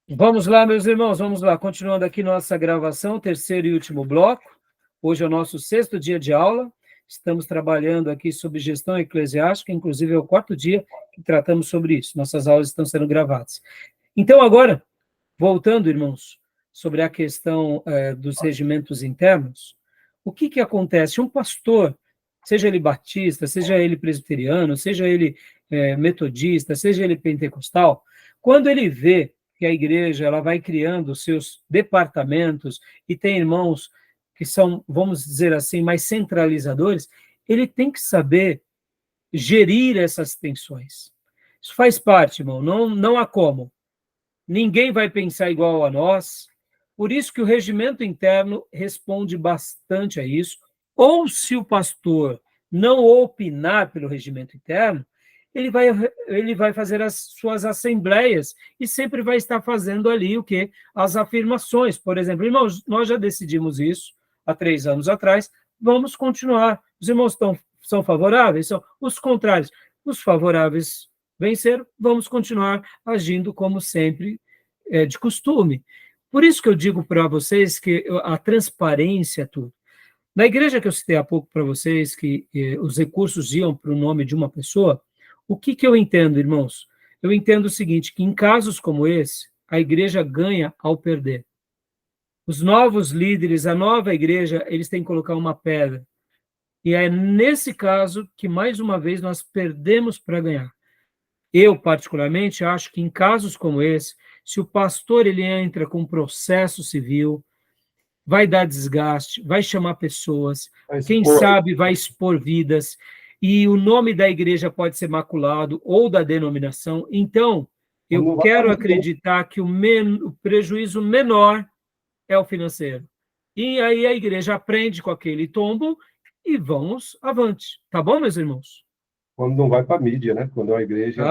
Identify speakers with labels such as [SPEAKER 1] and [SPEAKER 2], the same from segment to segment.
[SPEAKER 1] Vamos lá, meus irmãos, vamos lá. Continuando aqui nossa gravação, terceiro e último bloco. Hoje é o nosso sexto dia de aula. Estamos trabalhando aqui sobre gestão eclesiástica, inclusive é o quarto dia que tratamos sobre isso. Nossas aulas estão sendo gravadas. Então, agora, voltando, irmãos, sobre a questão dos regimentos internos, o que acontece? Um pastor, seja ele batista, seja ele presbiteriano, seja ele metodista, seja ele pentecostal, quando ele vê que a igreja ela vai criando os seus departamentos e tem irmãos que são, vamos dizer assim, mais centralizadores, ele tem que saber gerir essas tensões. Isso faz parte, irmão, não há como. Ninguém vai pensar igual a nós, por isso que o regimento interno responde bastante a isso, ou se o pastor não opinar pelo regimento interno, ele vai fazer as suas assembleias e sempre vai estar fazendo ali o quê? As afirmações. Por exemplo, irmãos, nós já decidimos isso há 3 anos atrás, vamos continuar. Os irmãos são favoráveis? São os contrários. Os favoráveis venceram, vamos continuar agindo como sempre, de costume. Por isso que eu digo para vocês que a transparência é tudo. Na igreja que eu citei há pouco para vocês, que os recursos iam para o nome de uma pessoa, o que eu entendo, irmãos? Eu entendo o seguinte, que em casos como esse, a igreja ganha ao perder. Os novos líderes, a nova igreja, eles têm que colocar uma pedra. E é nesse caso que, mais uma vez, nós perdemos para ganhar. Eu, particularmente, acho que em casos como esse, se o pastor ele entra com processo civil, vai dar desgaste, vai chamar pessoas, quem sabe vai expor vidas, e o nome da igreja pode ser maculado, ou da denominação. Então, eu quero acreditar que o prejuízo menor é o financeiro. E aí a igreja aprende com aquele tombo e vamos avante. Tá bom, meus irmãos?
[SPEAKER 2] Quando não vai para a mídia, né? Quando é uma igreja...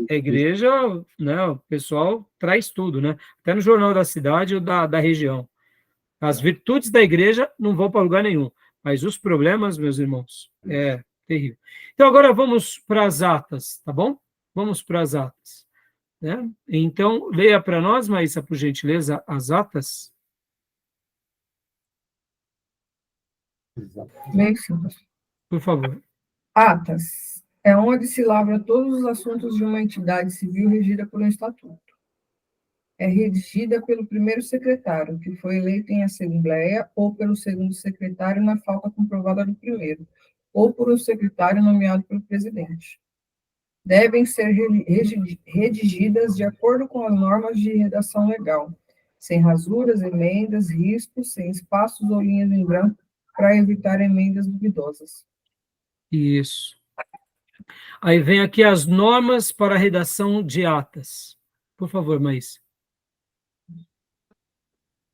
[SPEAKER 1] A igreja, né, o pessoal traz tudo, né? Até no Jornal da Cidade ou da região. As virtudes da igreja não vão para lugar nenhum, mas os problemas, meus irmãos, é terrível. Então, agora vamos para as atas, tá bom? Vamos para as atas. Né? Então, leia para nós, Maísa, por gentileza, as atas.
[SPEAKER 3] Bem, sim.
[SPEAKER 1] Por favor.
[SPEAKER 3] Atas é onde se lavra todos os assuntos de uma entidade civil regida por um estatuto. É redigida pelo primeiro secretário, que foi eleito em assembleia, ou pelo segundo secretário na falta comprovada do primeiro, ou por um secretário nomeado pelo presidente. Devem ser redigidas de acordo com as normas de redação legal, sem rasuras, emendas, riscos, sem espaços ou linhas em branco, para evitar emendas duvidosas.
[SPEAKER 1] Isso. Aí vem aqui as normas para a redação de atas. Por favor, Maísa.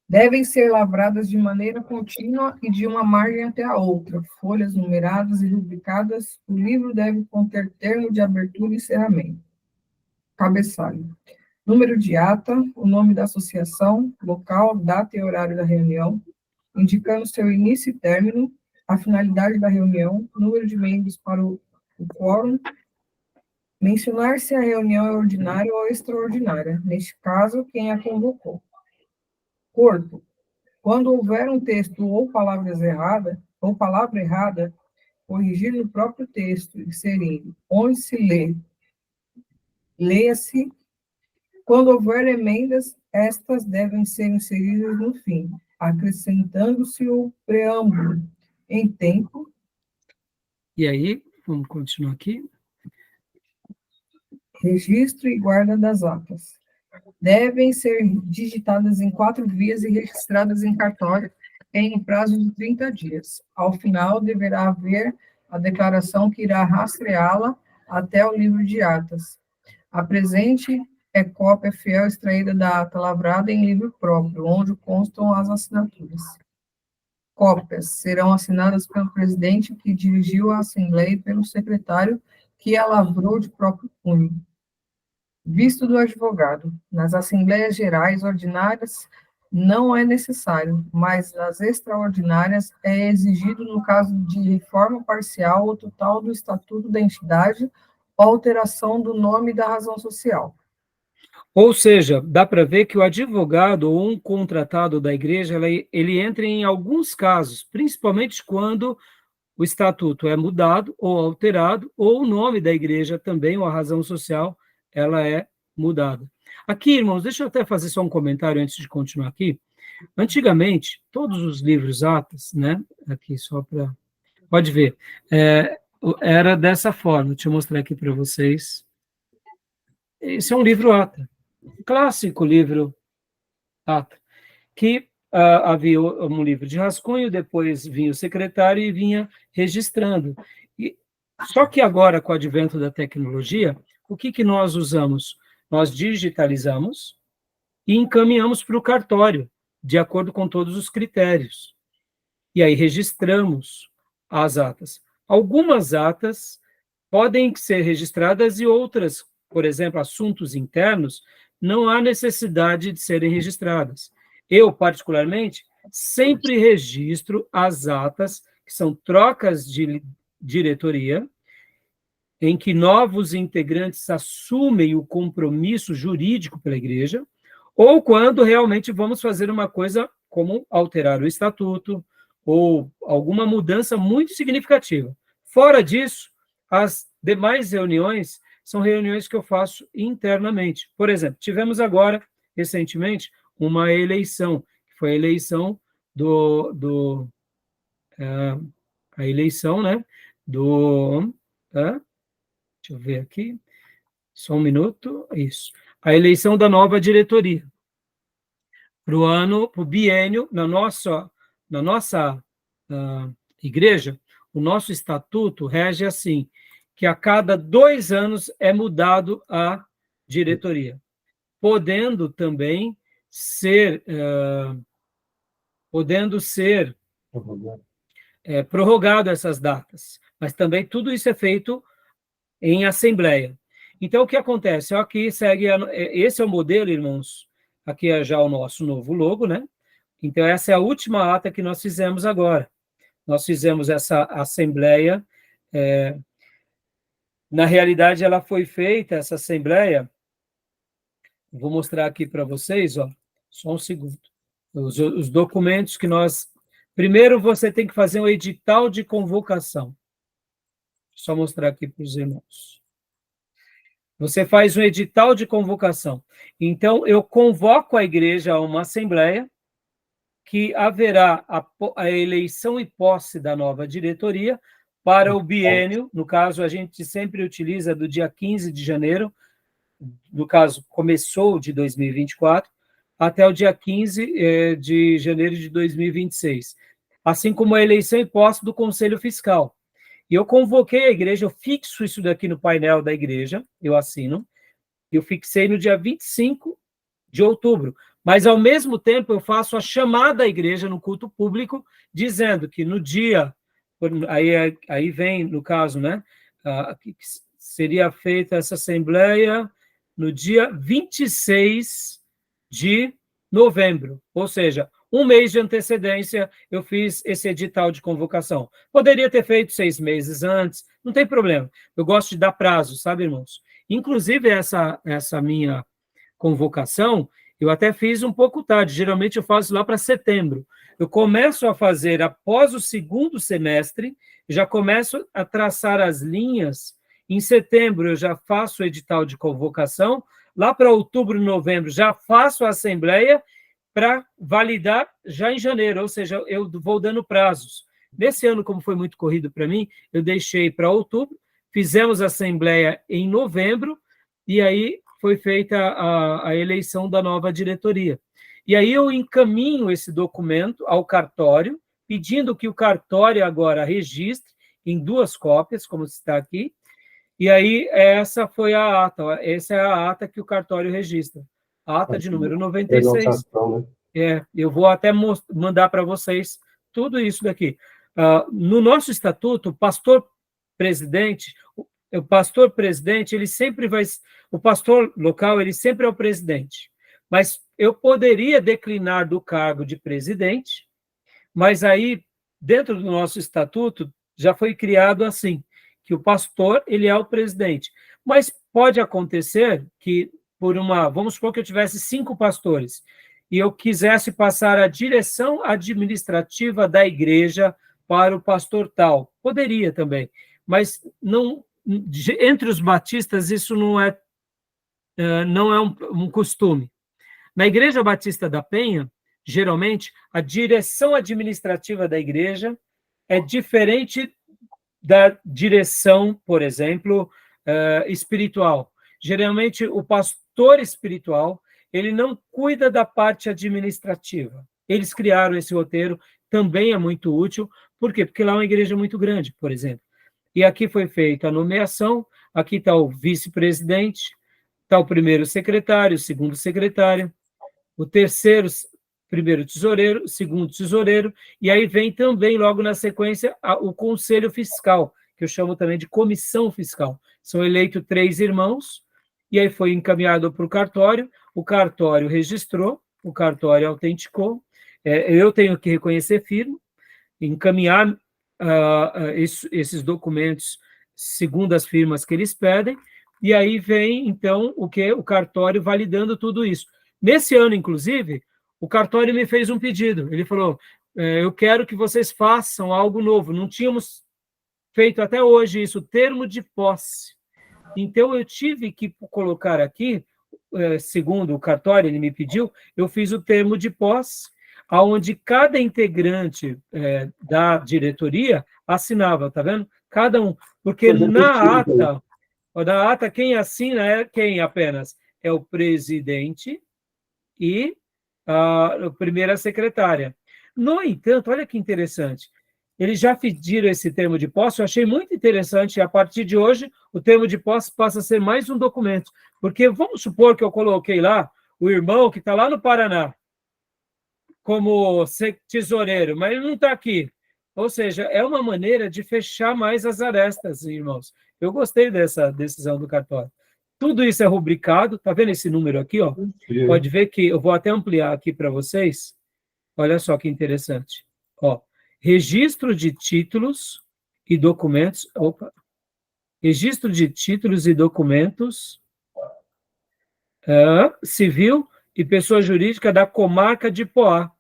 [SPEAKER 3] Devem ser lavradas de maneira contínua e de uma margem até a outra, folhas numeradas e rubricadas. O livro deve conter termo de abertura e encerramento. Cabeçalho. Número de ata, o nome da associação, local, data e horário da reunião, indicando seu início e término, a finalidade da reunião, número de membros para o quórum, mencionar se a reunião é ordinária ou extraordinária, neste caso, quem a convocou. Corpo. Quando houver um texto ou palavra errada, corrigir no próprio texto, inserindo onde se lê, leia-se. Quando houver emendas, estas devem ser inseridas no fim, acrescentando-se o preâmbulo em tempo.
[SPEAKER 1] E aí, vamos continuar aqui.
[SPEAKER 3] Registro e guarda das atas. Devem ser digitadas em 4 vias e registradas em cartório em prazo de 30 dias. Ao final, deverá haver a declaração que irá rastreá-la até o livro de atas. A presente é cópia fiel extraída da ata lavrada em livro próprio, onde constam as assinaturas. Cópias serão assinadas pelo presidente que dirigiu a Assembleia e pelo secretário que a lavrou de próprio punho. Visto do advogado. Nas Assembleias Gerais ordinárias não é necessário, mas nas extraordinárias é exigido no caso de reforma parcial ou total do estatuto da entidade ou alteração do nome da razão social.
[SPEAKER 1] Ou seja, dá para ver que o advogado ou um contratado da igreja, ele entra em alguns casos, principalmente quando o estatuto é mudado ou alterado, ou o nome da igreja também, ou a razão social, ela é mudada. Aqui, irmãos, deixa eu até fazer só um comentário antes de continuar aqui. Antigamente, todos os livros atas, né? Aqui, só para... Pode ver. Era dessa forma. Deixa eu mostrar aqui para vocês. Esse é um livro ata. Um clássico livro ata. Que havia um livro de rascunho, depois vinha o secretário e vinha registrando. Só que agora, com o advento da tecnologia, o que nós usamos? Nós digitalizamos e encaminhamos para o cartório, de acordo com todos os critérios. E aí registramos as atas. Algumas atas podem ser registradas e outras, por exemplo, assuntos internos, não há necessidade de serem registradas. Eu, particularmente, sempre registro as atas, que são trocas de diretoria, em que novos integrantes assumem o compromisso jurídico pela igreja, ou quando realmente vamos fazer uma coisa como alterar o estatuto, ou alguma mudança muito significativa. Fora disso, as demais reuniões são reuniões que eu faço internamente. Por exemplo, tivemos agora, recentemente, uma eleição, que foi a eleição a eleição, né, deixa eu ver aqui, só um minuto, isso. A eleição da nova diretoria. Para o biênio, na nossa igreja, o nosso estatuto rege assim, que a cada 2 anos é mudado a diretoria, podendo também ser prorrogado essas datas, mas também tudo isso é feito em assembleia. Então, o que acontece? Aqui segue, esse é o modelo, irmãos, aqui é já o nosso novo logo, né? Então, essa é a última ata que nós fizemos agora. Nós fizemos essa assembleia, na realidade, ela foi feita, essa assembleia, vou mostrar aqui para vocês, ó, só um segundo. Os documentos que nós... Primeiro, você tem que fazer um edital de convocação. Só mostrar aqui para os irmãos. Você faz um edital de convocação. Então, eu convoco a igreja a uma assembleia, que haverá a eleição e posse da nova diretoria para o biênio, no caso, a gente sempre utiliza do dia 15 de janeiro, no caso, começou de 2024, até o dia 15 de janeiro de 2026. Assim como a eleição e posse do Conselho Fiscal. E eu convoquei a igreja, eu fixo isso daqui no painel da igreja, eu assino, eu fixei no dia 25 de outubro, mas, ao mesmo tempo, eu faço a chamada à igreja no culto público, dizendo que no dia, aí vem, no caso, né, que seria feita essa assembleia no dia 26 de novembro, ou seja, um mês de antecedência, eu fiz esse edital de convocação. Poderia ter feito 6 meses antes, não tem problema. Eu gosto de dar prazo, sabe, irmãos? Inclusive, essa minha convocação, eu até fiz um pouco tarde, geralmente eu faço lá para setembro. Eu começo a fazer após o segundo semestre, já começo a traçar as linhas. Em setembro eu já faço o edital de convocação, lá para outubro e novembro já faço a assembleia para validar já em janeiro, ou seja, eu vou dando prazos. Nesse ano, como foi muito corrido para mim, eu deixei para outubro, fizemos a assembleia em novembro, e aí foi feita a eleição da nova diretoria. E aí eu encaminho esse documento ao cartório, pedindo que o cartório agora registre em 2 cópias, como está aqui, e aí essa foi a ata, essa é a ata que o cartório registra, a ata de número 96. Eu vou até mandar para vocês tudo isso daqui. No nosso estatuto, o pastor presidente, ele sempre vai... O pastor local, ele sempre é o presidente. Mas eu poderia declinar do cargo de presidente, mas aí, dentro do nosso estatuto, já foi criado assim, que o pastor, ele é o presidente. Mas pode acontecer que, vamos supor que eu tivesse 5 pastores, e eu quisesse passar a direção administrativa da igreja para o pastor tal. Poderia também, mas não, entre os batistas isso não é um costume. Na Igreja Batista da Penha, geralmente, a direção administrativa da igreja é diferente da direção, por exemplo, espiritual. Geralmente, o pastor espiritual, ele não cuida da parte administrativa. Eles criaram esse roteiro, também é muito útil. Por quê? Porque lá é uma igreja muito grande, por exemplo. E aqui foi feita a nomeação, aqui está o vice-presidente, está o primeiro secretário, o segundo secretário, o primeiro tesoureiro, segundo tesoureiro, e aí vem também, logo na sequência, o conselho fiscal, que eu chamo também de comissão fiscal. São eleitos 3 irmãos, e aí foi encaminhado para o cartório registrou, o cartório autenticou, eu tenho que reconhecer firme, encaminhar esses documentos segundo as firmas que eles pedem, e aí vem, então, o cartório validando tudo isso. Nesse ano, inclusive, o cartório me fez um pedido. Ele falou, eu quero que vocês façam algo novo. Não tínhamos feito até hoje isso, termo de posse. Então, eu tive que colocar aqui, segundo o cartório, ele me pediu, eu fiz o termo de posse, onde cada integrante da diretoria assinava, tá vendo? Cada um. Porque na ata, quem assina é quem apenas? É o presidente e a primeira secretária. No entanto, olha que interessante, eles já pediram esse termo de posse, eu achei muito interessante, e a partir de hoje, o termo de posse passa a ser mais um documento, porque vamos supor que eu coloquei lá o irmão que está lá no Paraná, como tesoureiro, mas ele não está aqui. Ou seja, é uma maneira de fechar mais as arestas, irmãos. Eu gostei dessa decisão do cartório. Tudo isso é rubricado, tá vendo esse número aqui, ó? Pode ver que eu vou até ampliar aqui para vocês. Olha só que interessante. Ó, registro de títulos e documentos. Opa! Registro de títulos e documentos civil e pessoa jurídica da comarca de Poá.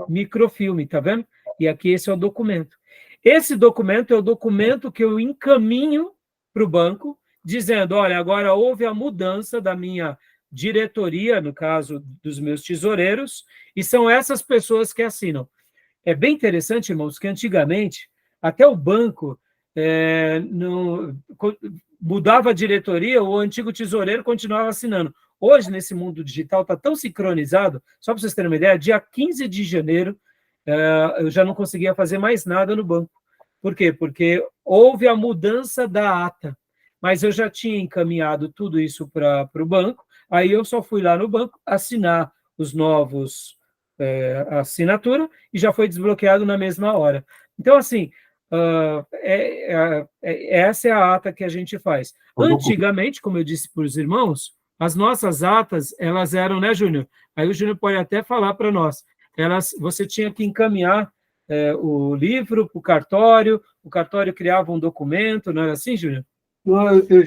[SPEAKER 1] Microfilme, tá vendo? E aqui esse é o documento. Esse documento é o documento que eu encaminho para o banco, dizendo, olha, agora houve a mudança da minha diretoria, no caso dos meus tesoureiros, e são essas pessoas que assinam. É bem interessante, irmãos, que antigamente, até o banco mudava a diretoria, o antigo tesoureiro continuava assinando. Hoje, nesse mundo digital, está tão sincronizado, só para vocês terem uma ideia, dia 15 de janeiro, eu já não conseguia fazer mais nada no banco. Por quê? Porque houve a mudança da ata, mas eu já tinha encaminhado tudo isso para o banco, aí eu só fui lá no banco assinar os novos assinatura e já foi desbloqueado na mesma hora. Então, assim, essa é a ata que a gente faz. Antigamente, como eu disse para os irmãos, as nossas atas, elas eram, né, Júnior? Aí o Júnior pode até falar para nós. Você tinha que encaminhar o livro para o cartório criava um documento, não era assim, Júnior?
[SPEAKER 2] Não, eu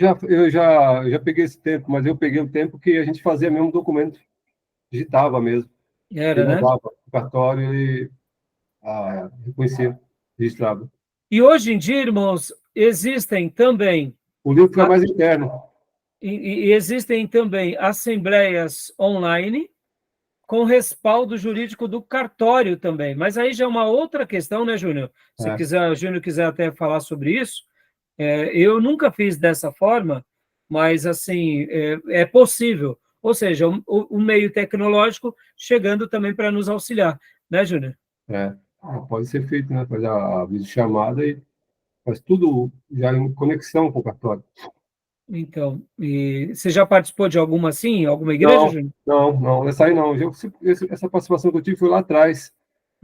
[SPEAKER 2] já peguei esse tempo, mas eu peguei o tempo que a gente fazia mesmo documento, digitava mesmo.
[SPEAKER 1] Era, né?
[SPEAKER 2] Levava para o cartório e reconhecia, registrava.
[SPEAKER 1] E hoje em dia, irmãos, existem também...
[SPEAKER 2] O livro fica mais interno.
[SPEAKER 1] E existem também assembleias online com respaldo jurídico do cartório também. Mas aí já é uma outra questão, né, Júnior? Se o Júnior quiser até falar sobre isso, eu nunca fiz dessa forma, mas, assim, é possível. Ou seja, o meio tecnológico chegando também para nos auxiliar. Né, Júnior?
[SPEAKER 2] Pode ser feito, né? Fazer a videochamada e faz tudo já em conexão com o cartório.
[SPEAKER 1] Então, e você já participou de alguma assim, alguma igreja, Júnior?
[SPEAKER 2] Não, essa aí não. Essa participação que eu tive foi lá atrás.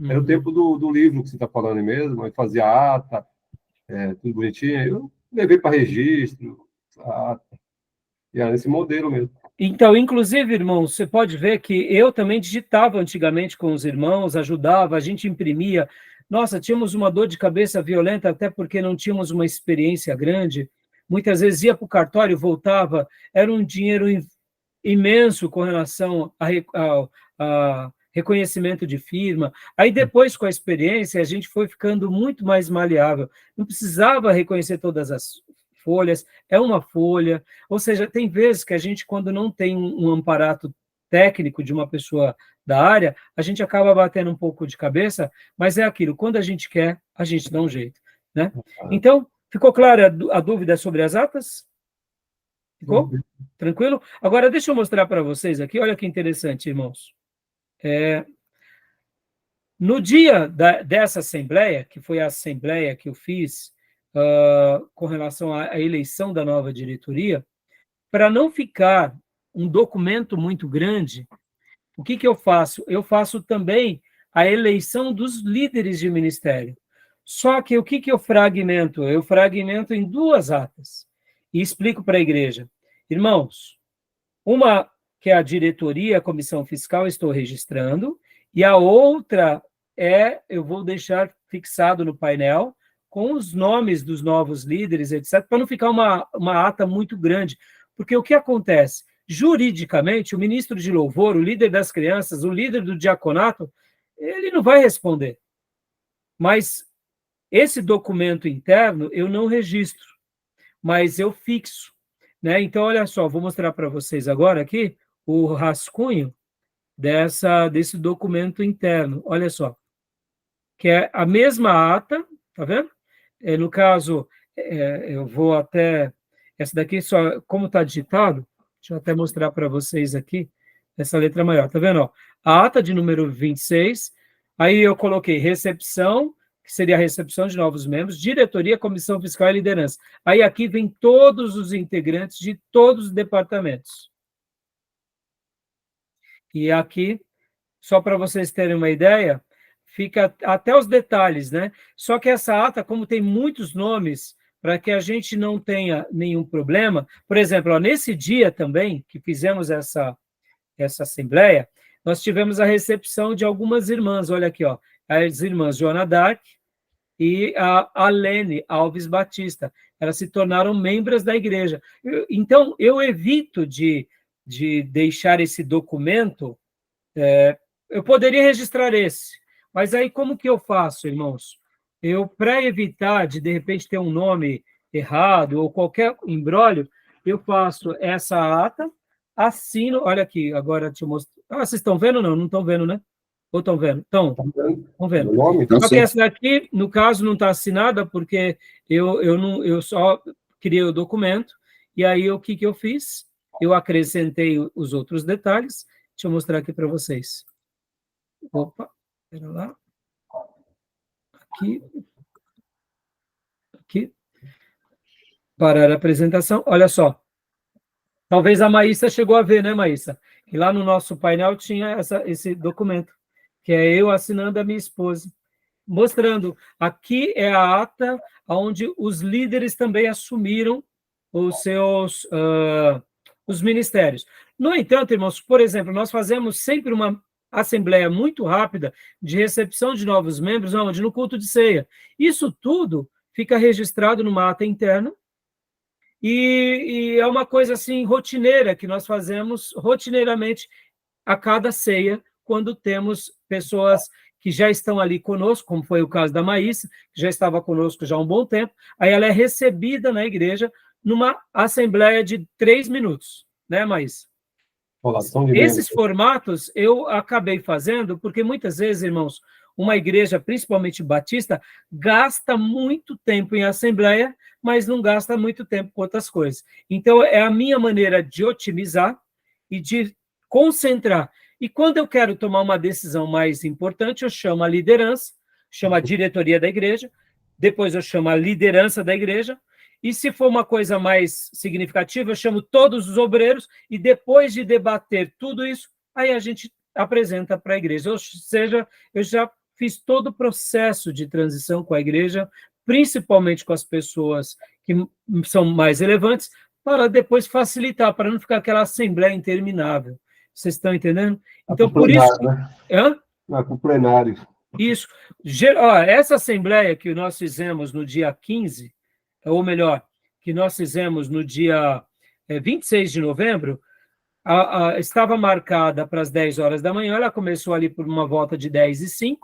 [SPEAKER 2] Era o tempo do livro que você está falando aí mesmo, aí fazia ata, tudo bonitinho. Eu levei para registro, ata, e era nesse modelo mesmo.
[SPEAKER 1] Então, inclusive, irmãos, você pode ver que eu também digitava antigamente com os irmãos, ajudava, a gente imprimia. Nossa, tínhamos uma dor de cabeça violenta, até porque não tínhamos uma experiência grande. Muitas vezes ia para o cartório, voltava, era um dinheiro imenso com relação a reconhecimento de firma. Aí depois, com a experiência, a gente foi ficando muito mais maleável. Não precisava reconhecer todas as folhas, é uma folha. Ou seja, tem vezes que a gente, quando não tem um amparato técnico de uma pessoa da área, a gente acaba batendo um pouco de cabeça, mas é aquilo, quando a gente quer, a gente dá um jeito, né? Então, ficou clara a dúvida sobre as atas? Ficou? Tranquilo? Agora, deixa eu mostrar para vocês aqui, olha que interessante, irmãos. No dia dessa assembleia, que foi a assembleia que eu fiz com relação à eleição da nova diretoria, para não ficar um documento muito grande, o que eu faço? Eu faço também a eleição dos líderes de ministério. Só que o que eu fragmento? Eu fragmento em 2 atas e explico para a igreja. Irmãos, uma que é a diretoria, a comissão fiscal, estou registrando, e a outra eu vou deixar fixado no painel com os nomes dos novos líderes, etc., para não ficar uma ata muito grande. Porque o que acontece? Juridicamente, o ministro de louvor, o líder das crianças, o líder do diaconato, ele não vai responder. Mas esse documento interno eu não registro, mas eu fixo, né? Então, olha só, vou mostrar para vocês agora aqui o rascunho desse documento interno. Olha só, que é a mesma ata, tá vendo? No caso, eu vou até... Essa daqui, só como está digitado, deixa eu até mostrar para vocês aqui, essa letra maior, tá vendo? Ó, a ata de número 26, aí eu coloquei recepção, que seria a recepção de novos membros, diretoria, comissão fiscal e liderança. Aí aqui vem todos os integrantes de todos os departamentos. E aqui, só para vocês terem uma ideia, fica até os detalhes, né? Só que essa ata, como tem muitos nomes, para que a gente não tenha nenhum problema, por exemplo, ó, nesse dia também, que fizemos essa assembleia, nós tivemos a recepção de algumas irmãs, olha aqui, ó, as irmãs Joana Dark e a Alene Alves Batista, elas se tornaram membros da igreja. Então, eu evito de deixar esse documento, eu poderia registrar esse, mas aí como que eu faço, irmãos? Para evitar de repente, ter um nome errado ou qualquer imbróglio, eu faço essa ata, assino, olha aqui, agora te mostro. Vocês estão vendo ou não? Não estão vendo, né? Ou estão vendo? Estão vendo. Só que essa daqui, no caso, não está assinada, porque eu só criei o documento, e aí o que eu fiz? Eu acrescentei os outros detalhes. Deixa eu mostrar aqui para vocês. Opa, espera lá. Aqui. Parar a apresentação. Olha só. Talvez a Maísa chegou a ver, né, Maísa? E lá no nosso painel tinha esse documento, que é eu assinando a minha esposa, mostrando. Aqui é a ata onde os líderes também assumiram os seus os ministérios. No entanto, irmãos, por exemplo, nós fazemos sempre uma assembleia muito rápida de recepção de novos membros, onde? No culto de ceia. Isso tudo fica registrado numa ata interna, e é uma coisa assim rotineira, que nós fazemos rotineiramente a cada ceia, quando temos pessoas que já estão ali conosco, como foi o caso da Maísa, que já estava conosco já há um bom tempo, aí ela é recebida na igreja numa assembleia de 3 minutos, né, Maísa? Esses formatos eu acabei fazendo porque muitas vezes, irmãos, uma igreja, principalmente batista, gasta muito tempo em assembleia, mas não gasta muito tempo com outras coisas. Então, é a minha maneira de otimizar e de concentrar. E quando eu quero tomar uma decisão mais importante, eu chamo a liderança, chamo a diretoria da igreja, depois eu chamo a liderança da igreja, e se for uma coisa mais significativa, eu chamo todos os obreiros, e depois de debater tudo isso, aí a gente apresenta para a igreja. Ou seja, eu já fiz todo o processo de transição com a igreja, principalmente com as pessoas que são mais relevantes, para depois facilitar, para não ficar aquela assembleia interminável. Vocês estão entendendo? Então, por isso...
[SPEAKER 2] Né? Com o plenário.
[SPEAKER 1] Isso. Essa assembleia que nós fizemos no dia 15, ou melhor, que nós fizemos no dia 26 de novembro, estava marcada para as 10 horas da manhã, ela começou ali por uma volta de 10h05,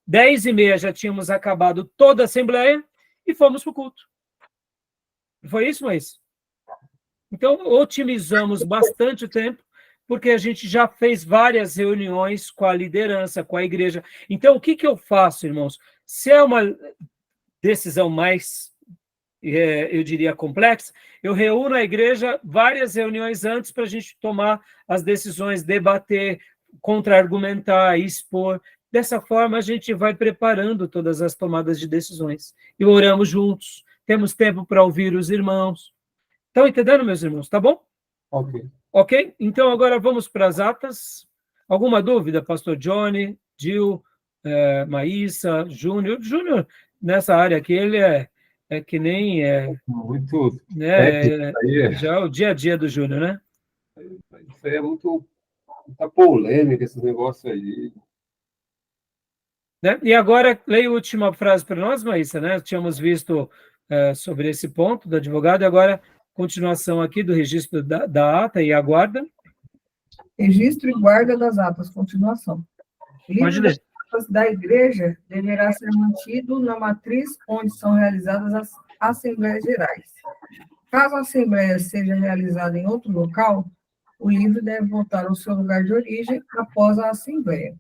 [SPEAKER 1] 10h30 já tínhamos acabado toda a assembleia e fomos para o culto. Foi isso, Moisés? Então, otimizamos bastante o tempo, porque a gente já fez várias reuniões com a liderança, com a igreja. Então, o que eu faço, irmãos? Se é uma decisão mais, eu diria, complexa, eu reúno a igreja várias reuniões antes para a gente tomar as decisões, debater, contra-argumentar, expor. Dessa forma, a gente vai preparando todas as tomadas de decisões. E oramos juntos. Temos tempo para ouvir os irmãos. Estão entendendo, meus irmãos? Tá bom?
[SPEAKER 2] Ok.
[SPEAKER 1] Ok? Então, agora vamos para as atas. Alguma dúvida, pastor Johnny, Gil, Maísa, Júnior? Júnior, nessa área aqui, ele é que nem...
[SPEAKER 2] Muito
[SPEAKER 1] né,
[SPEAKER 2] aí.
[SPEAKER 1] já é o dia a dia do Júnior, né?
[SPEAKER 2] Isso aí é muita polêmica, esses negócios aí.
[SPEAKER 1] Né? E agora, leia a última frase para nós, Maísa, né? Tínhamos visto sobre esse ponto do advogado, e agora, continuação aqui do registro da ata e a guarda.
[SPEAKER 3] Registro e guarda das atas, continuação.
[SPEAKER 1] Pode
[SPEAKER 3] Livro
[SPEAKER 1] ler.
[SPEAKER 3] das atas da igreja deverá ser mantido na matriz onde são realizadas as assembleias gerais. Caso a assembleia seja realizada em outro local, o livro deve voltar ao seu lugar de origem após a assembleia.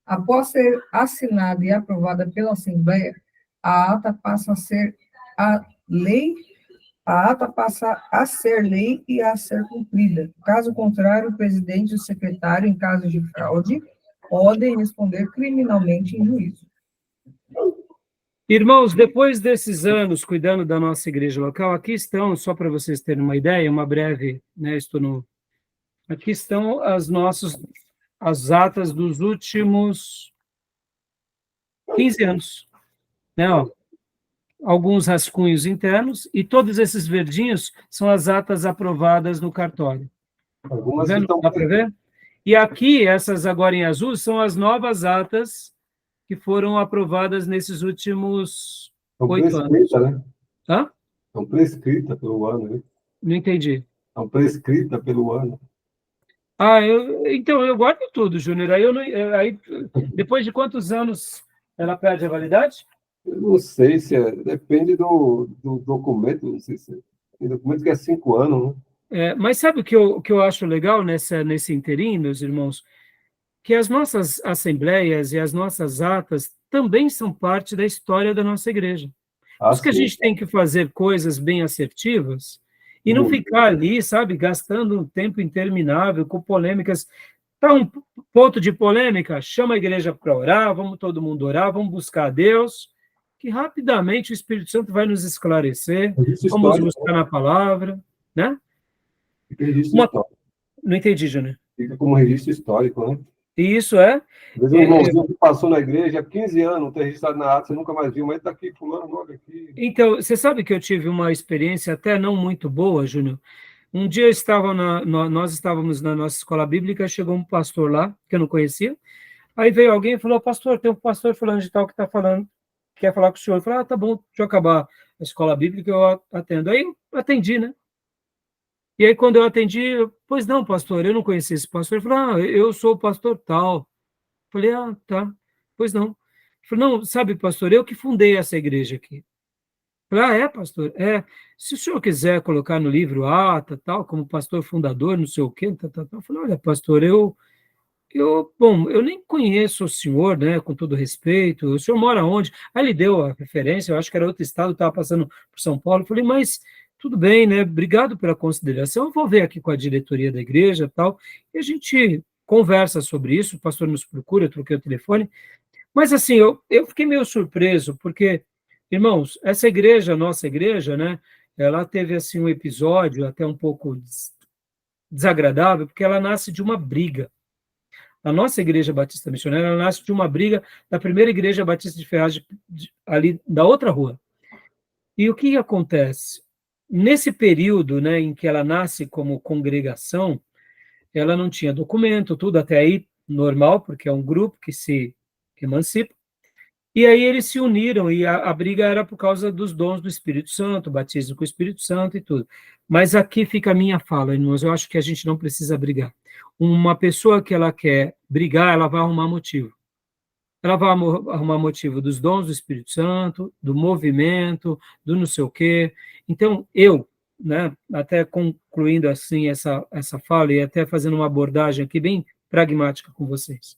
[SPEAKER 3] Após ser assinada e aprovada pela assembleia, a ata passa a ser a lei. A ata passa a ser lei e a ser cumprida. Caso contrário, o presidente e o secretário, em caso de fraude, podem responder criminalmente em juízo.
[SPEAKER 1] Irmãos, depois desses anos cuidando da nossa igreja local, aqui estão, só para vocês terem uma ideia, uma breve, né, aqui estão as atas dos últimos 15 anos, né, ó. Alguns rascunhos internos, e todos esses verdinhos são as atas aprovadas no cartório.
[SPEAKER 2] Algumas
[SPEAKER 1] Tá vendo?
[SPEAKER 2] estão...
[SPEAKER 1] Dá para ver? E aqui, essas agora em azul, são as novas atas que foram aprovadas nesses últimos 8 anos.
[SPEAKER 2] prescritas, né?
[SPEAKER 1] Hã?
[SPEAKER 2] São prescritas pelo ano, né?
[SPEAKER 1] Não entendi.
[SPEAKER 2] São prescritas pelo ano.
[SPEAKER 1] Então, eu guardo tudo, Júnior. Aí, depois de quantos anos ela perde a validade?
[SPEAKER 2] Eu não sei se depende do documento, não sei se tem documento que é 5 anos, né?
[SPEAKER 1] Mas sabe o que eu acho legal nesse interim, meus irmãos? Que as nossas assembleias e as nossas atas também são parte da história da nossa igreja. Por isso que a
[SPEAKER 2] Sim.
[SPEAKER 1] gente tem que fazer coisas bem assertivas e não ficar ali, sabe, gastando um tempo interminável com polêmicas. Tá um ponto de polêmica? Chama a igreja para orar, vamos todo mundo orar, vamos buscar a Deus, que rapidamente o Espírito Santo vai nos esclarecer, vamos buscar na palavra, né?
[SPEAKER 2] Fica registro histórico.
[SPEAKER 1] Não entendi, Júnior.
[SPEAKER 2] Fica como registro histórico, né?
[SPEAKER 1] E isso é...
[SPEAKER 2] Às vezes um irmãozinho que passou na igreja há 15 anos, não tem registrado na ata, você nunca mais viu, mas está aqui, fulano, olha aqui.
[SPEAKER 1] Então, você sabe que eu tive uma experiência até não muito boa, Júnior. Um dia nós estávamos na nossa escola bíblica, chegou um pastor lá, que eu não conhecia, aí veio alguém e falou, pastor, tem um pastor fulano de tal que está falando, quer falar com o senhor. Eu falei, tá bom, deixa eu acabar a escola bíblica, eu atendo. Aí eu atendi, né? E aí, quando eu atendi, pois não, pastor, eu não conhecia esse pastor. Ele falou, eu sou o pastor tal. Eu falei, tá, pois não. Ele falou, não, sabe, pastor, eu que fundei essa igreja aqui. Eu falei, é, pastor? Se o senhor quiser colocar no livro ata, tal, como pastor fundador, não sei o quê, tal. Eu falei, olha, pastor, bom, eu nem conheço o senhor, né, com todo respeito, o senhor mora onde? Aí ele deu a referência, eu acho que era outro estado, estava passando por São Paulo, eu falei, mas tudo bem, né, obrigado pela consideração, eu vou ver aqui com a diretoria da igreja, tal, e a gente conversa sobre isso, o pastor nos procura, eu troquei o telefone, mas assim, eu fiquei meio surpreso, porque, irmãos, essa igreja, a nossa igreja, né, ela teve, assim, um episódio até um pouco desagradável, porque ela nasce de uma briga. A nossa igreja batista missionária, ela nasce de uma briga da primeira igreja batista de Ferraz, ali da outra rua. E o que acontece? Nesse período, né, em que ela nasce como congregação, ela não tinha documento, tudo até aí normal, porque é um grupo que se emancipa. E aí eles se uniram, e a briga era por causa dos dons do Espírito Santo, o batismo com o Espírito Santo e tudo. Mas aqui fica a minha fala, irmãos, eu acho que a gente não precisa brigar. Uma pessoa que ela quer brigar, ela vai arrumar motivo. Ela vai arrumar motivo dos dons do Espírito Santo, do movimento, do não sei o quê. Então, eu, né, até concluindo assim essa fala e até fazendo uma abordagem aqui bem pragmática com vocês.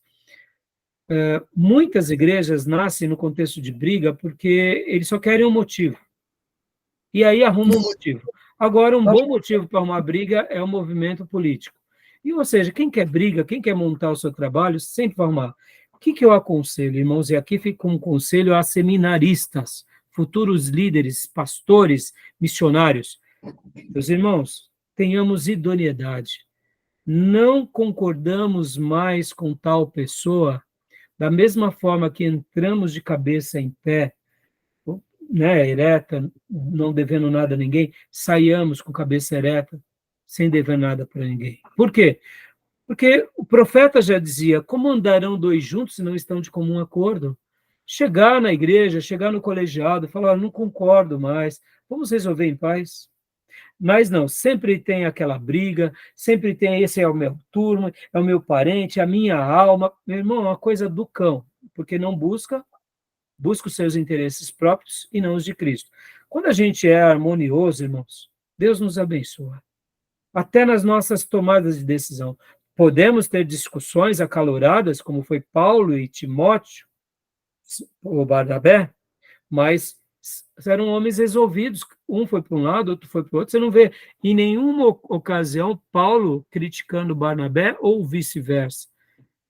[SPEAKER 1] Muitas igrejas nascem no contexto de briga porque eles só querem um motivo. E aí arrumam um motivo. Agora, um bom motivo para uma briga é o movimento político. E, ou seja, quem quer briga, quem quer montar o seu trabalho, sempre vai arrumar. O que eu aconselho, irmãos? E aqui fica um conselho a seminaristas, futuros líderes, pastores, missionários. Meus irmãos, tenhamos idoneidade. Não concordamos mais com tal pessoa, da mesma forma que entramos de cabeça em pé, né, ereta, não devendo nada a ninguém, saiamos com cabeça ereta, sem dever nada para ninguém. Por quê? Porque o profeta já dizia, como andarão dois juntos se não estão de comum acordo? Chegar na igreja, chegar no colegiado, falar, não concordo mais, vamos resolver em paz. Mas não, sempre tem aquela briga, sempre tem, esse é o meu turno, é o meu parente, é a minha alma. Meu irmão, é uma coisa do cão, porque não busca os seus interesses próprios e não os de Cristo. Quando a gente é harmonioso, irmãos, Deus nos abençoa. Até nas nossas tomadas de decisão. Podemos ter discussões acaloradas, como foi Paulo e Timóteo, ou Barnabé, mas eram homens resolvidos. Um foi para um lado, outro foi para o outro. Você não vê em nenhuma ocasião Paulo criticando Barnabé ou vice-versa.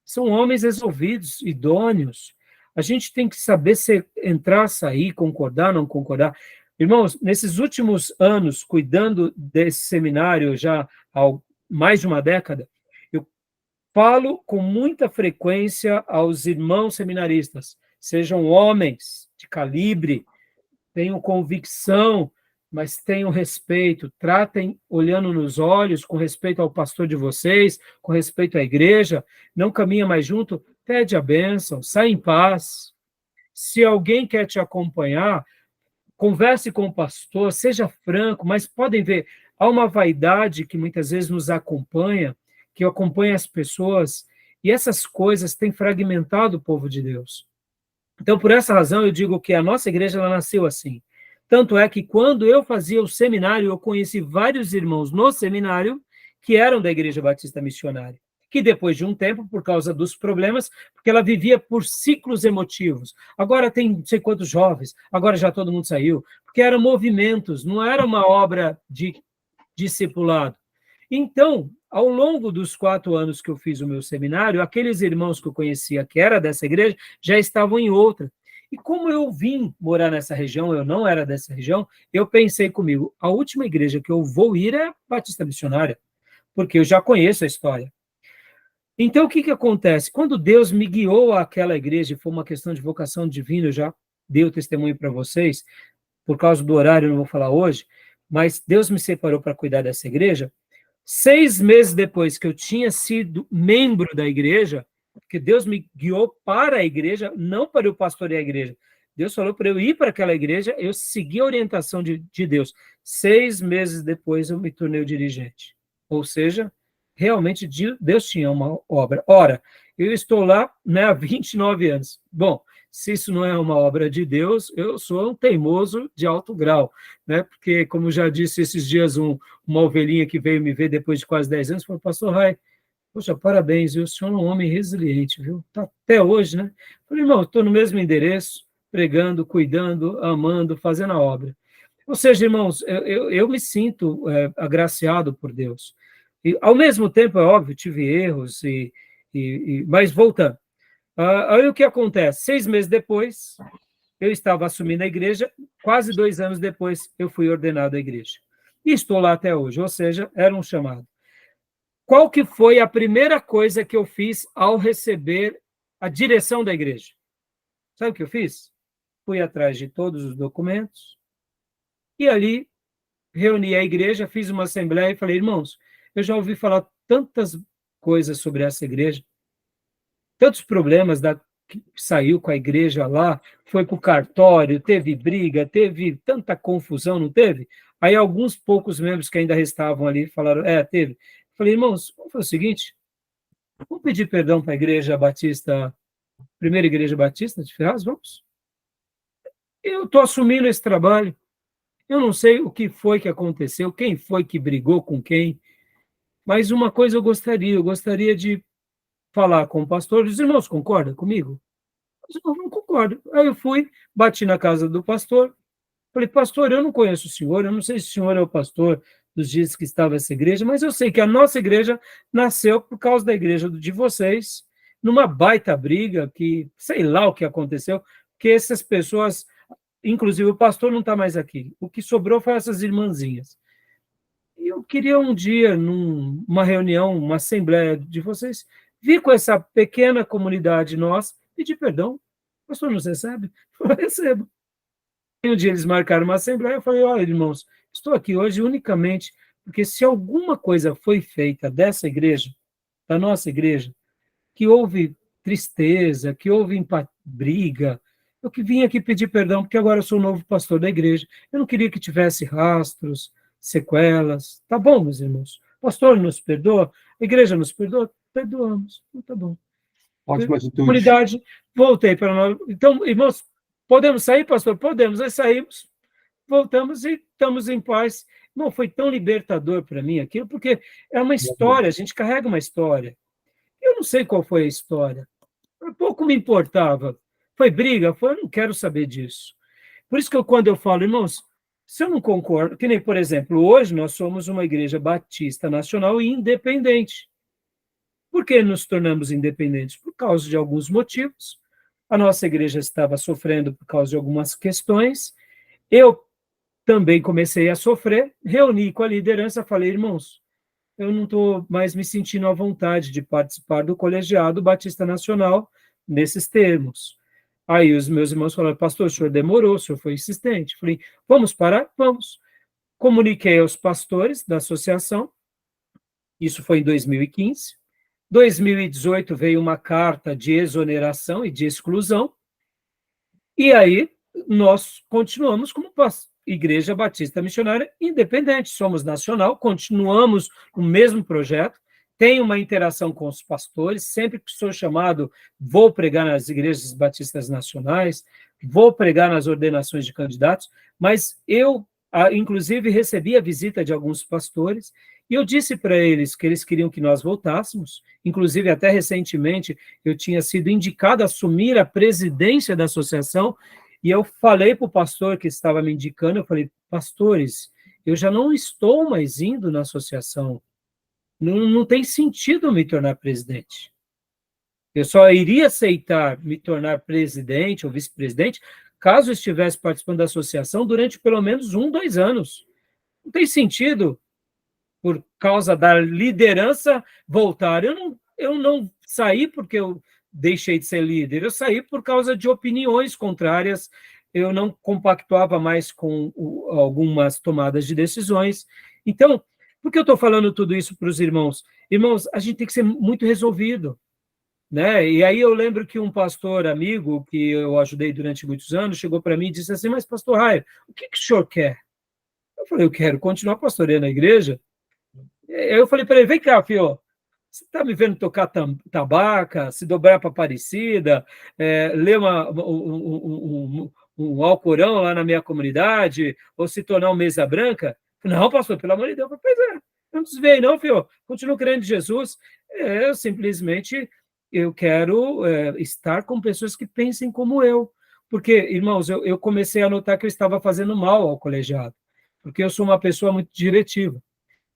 [SPEAKER 1] São homens resolvidos, idôneos. A gente tem que saber se entrar, sair, concordar, não concordar. Irmãos, nesses últimos anos, cuidando desse seminário já há mais de uma década, eu falo com muita frequência aos irmãos seminaristas, sejam homens de calibre, tenham convicção, mas tenham respeito, tratem olhando nos olhos, com respeito ao pastor de vocês, com respeito à igreja, não caminha mais junto, pede a bênção, sai em paz. Se alguém quer te acompanhar, converse com o pastor, seja franco, mas podem ver, há uma vaidade que muitas vezes nos acompanha, que acompanha as pessoas, e essas coisas têm fragmentado o povo de Deus. Então, por essa razão, eu digo que a nossa igreja ela nasceu assim. Tanto é que quando eu fazia o seminário, eu conheci vários irmãos no seminário que eram da Igreja Batista Missionária, que depois de um tempo, por causa dos problemas, porque ela vivia por ciclos emotivos. Agora tem não sei quantos jovens, agora já todo mundo saiu, porque eram movimentos, não era uma obra de discipulado. Então, ao longo dos 4 anos que eu fiz o meu seminário, aqueles irmãos que eu conhecia que era dessa igreja, já estavam em outra. E como eu vim morar nessa região, eu não era dessa região, eu pensei comigo, a última igreja que eu vou ir é a Batista Missionária, porque eu já conheço a história. Então, o que acontece? Quando Deus me guiou àquela igreja, foi uma questão de vocação divina, eu já dei o testemunho para vocês, por causa do horário, eu não vou falar hoje, mas Deus me separou para cuidar dessa igreja. 6 meses depois que eu tinha sido membro da igreja, que Deus me guiou para a igreja, não para eu pastorear a igreja. Deus falou para eu ir para aquela igreja, eu segui a orientação de Deus. 6 meses depois eu me tornei o dirigente. Ou seja, realmente Deus tinha uma obra. Ora, eu estou lá, né, há 29 anos. Bom, se isso não é uma obra de Deus, eu sou um teimoso de alto grau, né? Porque, como já disse esses dias, uma ovelhinha que veio me ver depois de quase 10 anos, falou, pastor Rai, poxa, parabéns, viu? O senhor é um homem resiliente, viu? Tá até hoje, né? Falei, irmão, estou no mesmo endereço, pregando, cuidando, amando, fazendo a obra. Ou seja, irmãos, eu me sinto agraciado por Deus. E, ao mesmo tempo, é óbvio, tive erros, mas voltando. Aí o que acontece? 6 meses depois, eu estava assumindo a igreja, quase 2 anos depois, eu fui ordenado à igreja. E estou lá até hoje, ou seja, era um chamado. Qual que foi a primeira coisa que eu fiz ao receber a direção da igreja? Sabe o que eu fiz? Fui atrás de todos os documentos e ali reuni a igreja, fiz uma assembleia e falei, irmãos, eu já ouvi falar tantas coisas sobre essa igreja, tantos problemas que saiu com a igreja lá, foi para o cartório, teve briga, teve tanta confusão, não teve? Aí alguns poucos membros que ainda restavam ali falaram, teve. Falei, irmãos, vamos fazer o seguinte, vamos pedir perdão para a Igreja Batista, Primeira Igreja Batista de Ferraz, vamos? Eu estou assumindo esse trabalho, eu não sei o que foi que aconteceu, quem foi que brigou com quem, mas uma coisa eu gostaria de falar com o pastor, os irmãos concordam comigo? Os irmãos não concordam. Aí eu fui, bati na casa do pastor, falei, pastor, eu não conheço o senhor, eu não sei se o senhor é o pastor dos dias que estava essa igreja, mas eu sei que a nossa igreja nasceu por causa da igreja de vocês, numa baita briga, que sei lá o que aconteceu, que essas pessoas, inclusive o pastor não está mais aqui, o que sobrou foi essas irmãzinhas. E eu queria um dia, numa reunião, uma assembleia de vocês, vir com essa pequena comunidade nossa, pedir perdão. O pastor nos recebe? Eu recebo. E um dia eles marcaram uma assembleia, eu falei, olha, irmãos, estou aqui hoje unicamente porque se alguma coisa foi feita dessa igreja, da nossa igreja, que houve tristeza, que houve briga, eu que vim aqui pedir perdão, porque agora eu sou o novo pastor da igreja, eu não queria que tivesse rastros, sequelas. Tá bom, meus irmãos? O pastor nos perdoa? A igreja nos perdoa? Perdoamos. Tá bom.
[SPEAKER 2] Ótima atitude.
[SPEAKER 1] Comunidade, voltei para nós. Então, irmãos, podemos sair, pastor? Podemos. Aí saímos, voltamos e estamos em paz. Não foi tão libertador para mim aquilo, porque é uma história, a gente carrega uma história. Eu não sei qual foi a história. Pouco me importava. Foi briga? Foi, eu não quero saber disso. Por isso que quando eu falo, irmãos, se eu não concordo, que nem, por exemplo, hoje nós somos uma igreja batista nacional e independente. Por que nos tornamos independentes? Por causa de alguns motivos. A nossa igreja estava sofrendo por causa de algumas questões. Eu também comecei a sofrer, reuni com a liderança, falei, irmãos, eu não estou mais me sentindo à vontade de participar do colegiado Batista Nacional nesses termos. Aí os meus irmãos falaram, pastor, o senhor demorou, o senhor foi insistente. Falei, vamos parar? Vamos. Comuniquei aos pastores da associação, isso foi em 2015. 2018 veio uma carta de exoneração e de exclusão, e aí nós continuamos como Igreja Batista Missionária Independente, somos nacional, continuamos o mesmo projeto, tenho uma interação com os pastores, sempre que sou chamado, vou pregar nas igrejas batistas nacionais, vou pregar nas ordenações de candidatos, mas eu, inclusive, recebi a visita de alguns pastores, e eu disse para eles que eles queriam que nós voltássemos, inclusive até recentemente eu tinha sido indicado a assumir a presidência da associação, e eu falei para o pastor que estava me indicando, eu falei, pastores, eu já não estou mais indo na associação, não tem sentido me tornar presidente. Eu só iria aceitar me tornar presidente ou vice-presidente caso eu estivesse participando da associação durante pelo menos 2 anos. Não tem sentido, por causa da liderança, voltar. Eu não saí porque eu deixei de ser líder, eu saí por causa de opiniões contrárias, eu não compactuava mais com algumas tomadas de decisões. Então, por que eu estou falando tudo isso para os irmãos? Irmãos, a gente tem que ser muito resolvido, né? E aí eu lembro que um pastor amigo, que eu ajudei durante muitos anos, chegou para mim e disse assim, mas pastor Raio, o que o senhor quer? Eu falei, eu quero continuar pastoreando a igreja. Eu falei para ele, vem cá, filho, você está me vendo tocar tabaca, se dobrar para Aparecida, ler um Alcorão lá na minha comunidade, ou se tornar um mesa branca? Não, pastor, pelo amor de Deus. Pois é, eu não desviei não, filho, continuo crendo em Jesus. Eu simplesmente, eu quero estar com pessoas que pensem como eu. Porque, irmãos, eu comecei a notar que eu estava fazendo mal ao colegiado, porque eu sou uma pessoa muito diretiva.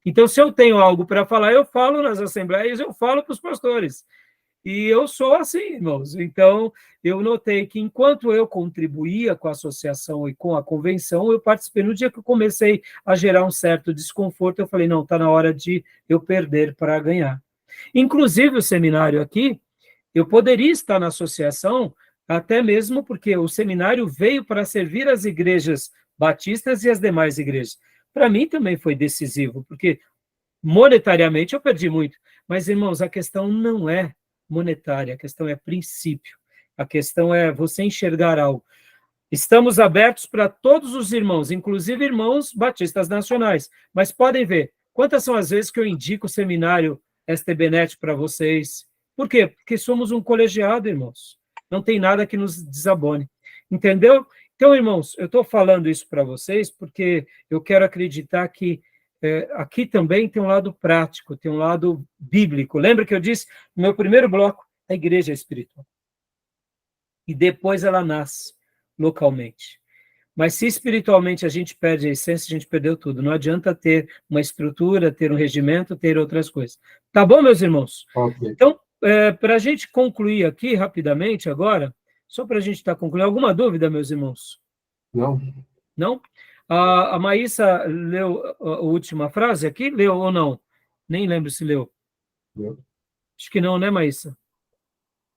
[SPEAKER 1] Então, se eu tenho algo para falar, eu falo nas assembleias, eu falo para os pastores. E eu sou assim, irmãos. Então, eu notei que enquanto eu contribuía com a associação e com a convenção, eu participei. No dia que eu comecei a gerar um certo desconforto, eu falei, não, está na hora de eu perder para ganhar. Inclusive, o seminário aqui, eu poderia estar na associação, até mesmo porque o seminário veio para servir as igrejas batistas e as demais igrejas. Para mim também foi decisivo, porque monetariamente eu perdi muito. Mas, irmãos, a questão não é monetária, a questão é princípio. A questão é você enxergar algo. Estamos abertos para todos os irmãos, inclusive irmãos batistas nacionais. Mas podem ver, quantas são as vezes que eu indico o seminário STBnet para vocês? Por quê? Porque somos um colegiado, irmãos. Não tem nada que nos desabone. Entendeu? Então, irmãos, eu estou falando isso para vocês porque eu quero acreditar que aqui também tem um lado prático, tem um lado bíblico. Lembra que eu disse no meu primeiro bloco, a igreja é espiritual. E depois ela nasce localmente. Mas se espiritualmente a gente perde a essência, a gente perdeu tudo. Não adianta ter uma estrutura, ter um regimento, ter outras coisas. Tá bom, meus irmãos?
[SPEAKER 2] Ok.
[SPEAKER 1] Então, para a gente concluir aqui rapidamente agora, só para a gente estar concluindo, alguma dúvida, meus irmãos?
[SPEAKER 2] Não?
[SPEAKER 1] Não? A Maísa leu a última frase aqui? Leu ou não? Nem lembro se leu.
[SPEAKER 2] Não.
[SPEAKER 1] Acho que não, né, Maísa?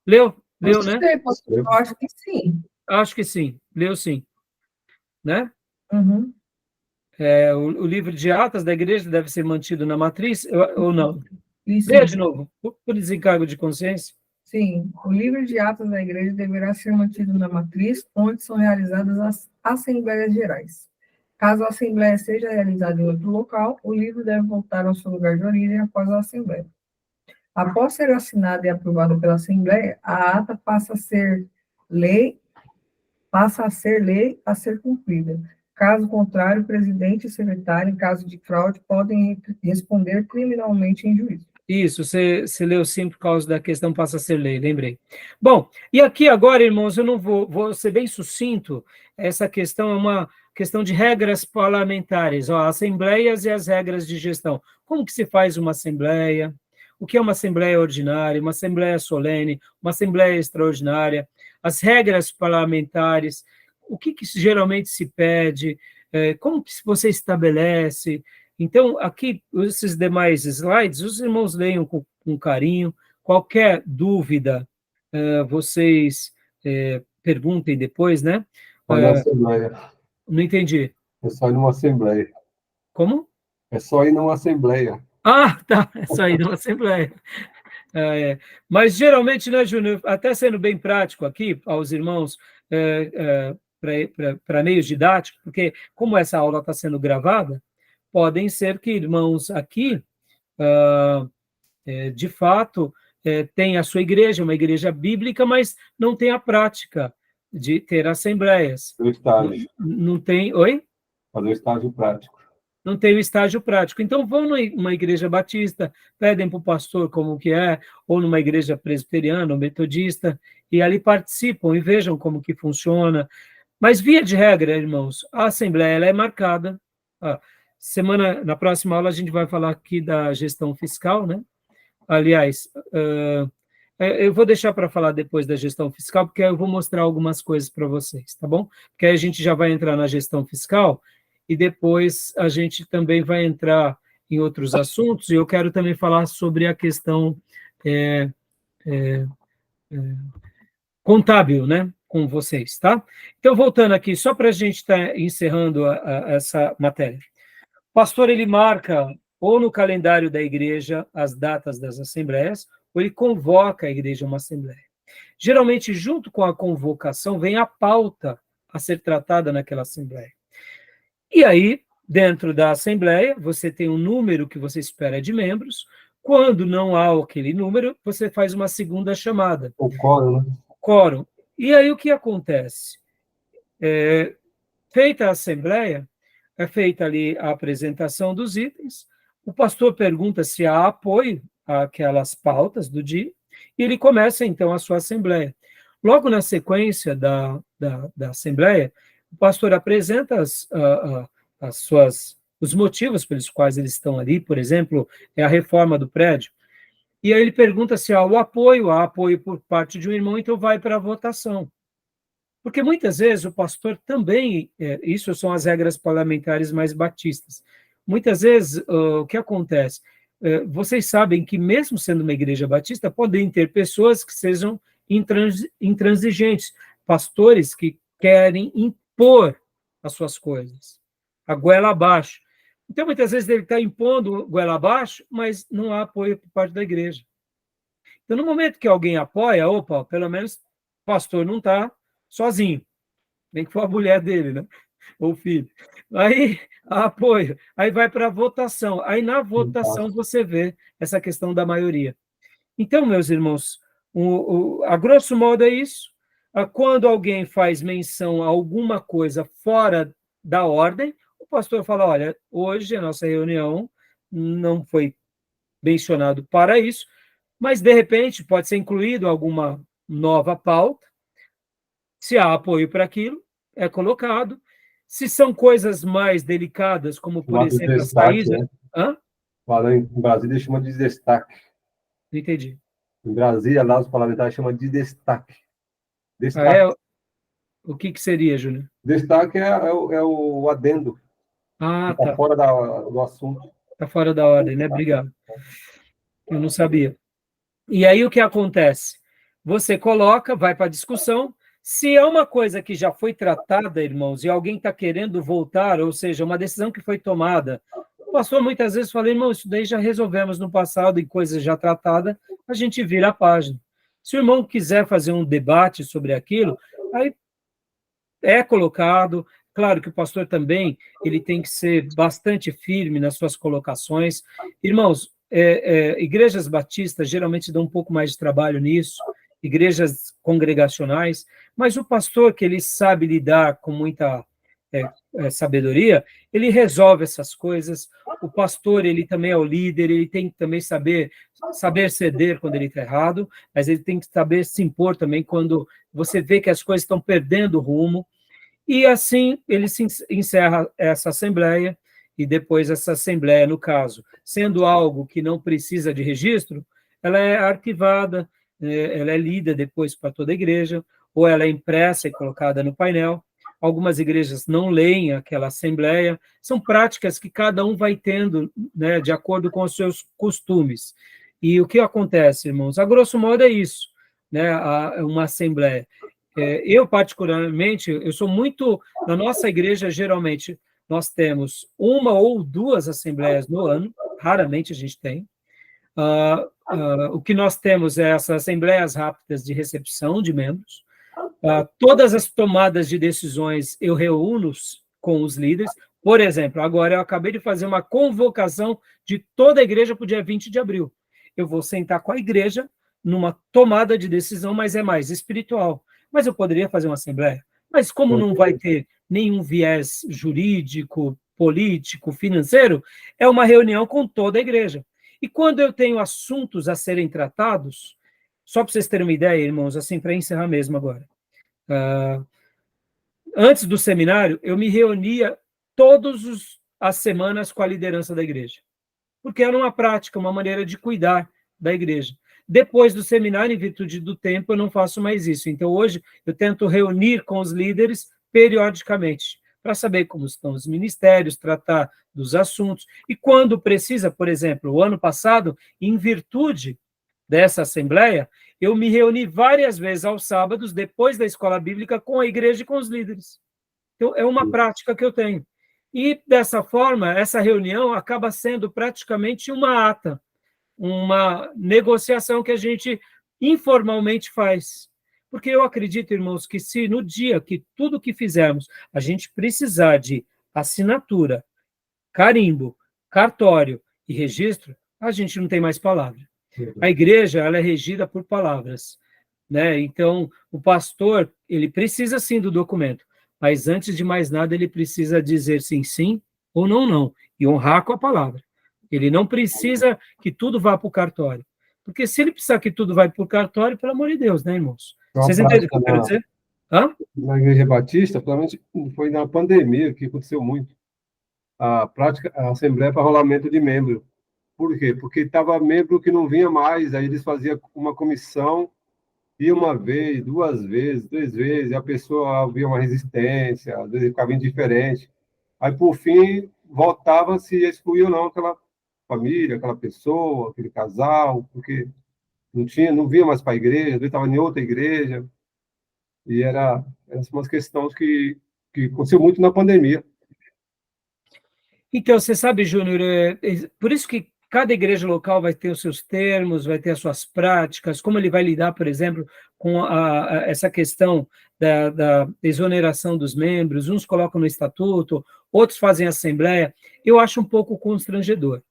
[SPEAKER 1] Leu,
[SPEAKER 3] Não
[SPEAKER 1] né?
[SPEAKER 3] sei, pastor, eu acho que sim.
[SPEAKER 1] Acho que sim, leu sim. Né?
[SPEAKER 3] Uhum.
[SPEAKER 1] O livro de Atas da igreja deve ser mantido na matriz, ou não?
[SPEAKER 3] Isso.
[SPEAKER 1] Leia de novo, por desencargo de consciência.
[SPEAKER 3] Sim, o livro de atos da igreja deverá ser mantido na matriz, onde são realizadas as assembleias gerais. Caso a assembleia seja realizada em outro local, o livro deve voltar ao seu lugar de origem após a assembleia. Após ser assinada e aprovada pela assembleia, a ata passa a ser lei a ser cumprida. Caso contrário, o presidente e o secretário, em caso de fraude, podem responder criminalmente em juízo.
[SPEAKER 1] Isso, você leu sim por causa da questão passa a ser lei, lembrei. Bom, e aqui agora, irmãos, eu não vou ser bem sucinto, essa questão é uma questão de regras parlamentares, assembleias e as regras de gestão. Como que se faz uma assembleia? O que é uma assembleia ordinária, uma assembleia solene, uma assembleia extraordinária? As regras parlamentares, o que geralmente se pede, como que você estabelece? Então, aqui, esses demais slides, os irmãos leiam com carinho. Qualquer dúvida, vocês perguntem depois, né?
[SPEAKER 2] Só na Assembleia.
[SPEAKER 1] Não entendi.
[SPEAKER 2] É só ir numa Assembleia.
[SPEAKER 1] Como?
[SPEAKER 2] É só ir numa Assembleia.
[SPEAKER 1] Ah, tá, é só ir numa Assembleia. Mas, geralmente, né, Júnior, até sendo bem prático aqui, aos irmãos, para meios didáticos, porque como essa aula está sendo gravada, podem ser que irmãos aqui, de fato, tenham a sua igreja, uma igreja bíblica, mas não tem a prática de ter assembleias.
[SPEAKER 2] O estágio.
[SPEAKER 1] Não tem... Oi?
[SPEAKER 2] Fazer o estágio prático.
[SPEAKER 1] Não tem o estágio prático. Então, vão numa igreja batista, pedem para o pastor como que é, ou numa igreja presbiteriana ou metodista, e ali participam e vejam como que funciona. Mas, via de regra, irmãos, a assembleia ela é marcada. Na próxima aula, a gente vai falar aqui da gestão fiscal, né? Aliás, eu vou deixar para falar depois da gestão fiscal, porque eu vou mostrar algumas coisas para vocês, tá bom? Porque aí a gente já vai entrar na gestão fiscal, e depois a gente também vai entrar em outros assuntos, e eu quero também falar sobre a questão contábil, né, com vocês, tá? Então, voltando aqui, só para a gente estar encerrando essa matéria. O pastor, ele marca ou no calendário da igreja as datas das assembleias, ou ele convoca a igreja a uma assembleia. Geralmente, junto com a convocação, vem a pauta a ser tratada naquela assembleia. E aí, dentro da assembleia, você tem um número que você espera de membros. Quando não há aquele número, você faz uma segunda chamada.
[SPEAKER 2] O quórum, né?
[SPEAKER 1] Quórum. E aí, o que acontece? Feita a assembleia, é feita ali a apresentação dos itens, o pastor pergunta se há apoio àquelas pautas do dia, e ele começa, então, a sua assembleia. Logo na sequência da assembleia, o pastor apresenta os motivos pelos quais eles estão ali, por exemplo, é a reforma do prédio, e aí ele pergunta se há apoio por parte de um irmão, então vai para a votação. Porque muitas vezes o pastor também, isso são as regras parlamentares mais batistas, muitas vezes o que acontece? Vocês sabem que mesmo sendo uma igreja batista, podem ter pessoas que sejam intransigentes, pastores que querem impor as suas coisas, a goela abaixo. Então, muitas vezes ele está impondo goela abaixo, mas não há apoio por parte da igreja. Então, no momento que alguém apoia, pelo menos pastor não está sozinho, nem que for a mulher dele, né? Ou o filho. Aí, apoio. Aí vai para a votação. Aí, na votação, você vê essa questão da maioria. Então, meus irmãos, a grosso modo é isso. Quando alguém faz menção a alguma coisa fora da ordem, o pastor fala, olha, hoje a nossa reunião não foi mencionado para isso, mas, de repente, pode ser incluído alguma nova pauta. Se há apoio para aquilo, é colocado. Se são coisas mais delicadas, como, por
[SPEAKER 2] Chamado de
[SPEAKER 1] exemplo, a
[SPEAKER 2] destaque,
[SPEAKER 1] saída...
[SPEAKER 2] né?
[SPEAKER 1] Hã?
[SPEAKER 2] Lá em Brasília chama de destaque.
[SPEAKER 1] Não entendi.
[SPEAKER 2] Em Brasília, lá os parlamentares chamam de destaque.
[SPEAKER 1] Ah, é?
[SPEAKER 2] Destaque.
[SPEAKER 1] O que seria, Júnior?
[SPEAKER 2] Destaque é o adendo, que
[SPEAKER 1] Ah,
[SPEAKER 2] está
[SPEAKER 1] tá.
[SPEAKER 2] fora do assunto.
[SPEAKER 1] Está fora da ordem, né? Obrigado. Eu não sabia. E aí o que acontece? Você coloca, vai para a discussão. Se é uma coisa que já foi tratada, irmãos, e alguém está querendo voltar, ou seja, uma decisão que foi tomada, o pastor muitas vezes fala, irmão, isso daí já resolvemos no passado, e coisa já tratada, a gente vira a página. Se o irmão quiser fazer um debate sobre aquilo, aí é colocado. Claro que o pastor também ele tem que ser bastante firme nas suas colocações. Irmãos, igrejas batistas geralmente dão um pouco mais de trabalho nisso, igrejas congregacionais, mas o pastor que ele sabe lidar com muita sabedoria, ele resolve essas coisas. O pastor, ele também é o líder, ele tem que também saber ceder quando ele está errado, mas ele tem que saber se impor também quando você vê que as coisas estão perdendo o rumo. E assim ele se encerra essa assembleia, e depois essa assembleia, no caso, sendo algo que não precisa de registro, ela é arquivada, ela é lida depois para toda a igreja, ou ela é impressa e colocada no painel. Algumas igrejas não leem aquela assembleia, são práticas que cada um vai tendo, né, de acordo com os seus costumes. E o que acontece, irmãos? A grosso modo é isso, né, uma assembleia. Eu, particularmente, eu sou muito... Na nossa igreja, geralmente, nós temos uma ou duas assembleias no ano, raramente a gente tem. O que nós temos é essas assembleias rápidas de recepção de membros. Todas as tomadas de decisões eu reúno com os líderes. Por exemplo, agora eu acabei de fazer uma convocação de toda a igreja para o dia 20 de abril. Eu vou sentar com a igreja numa tomada de decisão, mas é mais espiritual. Mas eu poderia fazer uma assembleia. Mas como não vai ter nenhum viés jurídico, político, financeiro, é uma reunião com toda a igreja. E quando eu tenho assuntos a serem tratados, só para vocês terem uma ideia, irmãos, assim, para encerrar mesmo agora. Antes do seminário, eu me reunia todas as semanas com a liderança da igreja, porque era uma prática, uma maneira de cuidar da igreja. Depois do seminário, em virtude do tempo, eu não faço mais isso. Então, hoje, eu tento reunir com os líderes periodicamente, para saber como estão os ministérios, tratar dos assuntos. E quando precisa, por exemplo, o ano passado, em virtude dessa assembleia, eu me reuni várias vezes aos sábados, depois da escola bíblica, com a igreja e com os líderes. Então, é uma prática que eu tenho. E, dessa forma, essa reunião acaba sendo praticamente uma ata, uma negociação que a gente informalmente faz. Porque eu acredito, irmãos, que se no dia que tudo que fizermos, a gente precisar de assinatura, carimbo, cartório e registro, a gente não tem mais palavra. A igreja, ela é regida por palavras, né? Então, o pastor, ele precisa sim do documento, mas antes de mais nada, ele precisa dizer sim, sim ou não, não, e honrar com a palavra. Ele não precisa que tudo vá para o cartório. Porque se ele precisar que tudo vá para o cartório, pelo amor de Deus, né, irmãos? Vocês entendem o que eu quero dizer?
[SPEAKER 2] Na Igreja Batista, provavelmente foi na pandemia que aconteceu muito. A prática, a assembleia para rolamento de membro. Por quê? Porque estava membro que não vinha mais, aí eles faziam uma comissão, ia uma vez, duas vezes, três vezes, e a pessoa havia uma resistência, às vezes ficava indiferente. Aí, por fim, voltava se excluía ou não aquela família, aquela pessoa, aquele casal, porque não vinha mais para a igreja, às vezes estava em outra igreja, e eram umas questões que aconteceu muito na pandemia.
[SPEAKER 1] Então, você sabe, Júnior, por isso que cada igreja local vai ter os seus termos, vai ter as suas práticas, como ele vai lidar, por exemplo, com essa questão da exoneração dos membros, uns colocam no estatuto, outros fazem assembleia. Eu acho um pouco constrangedor,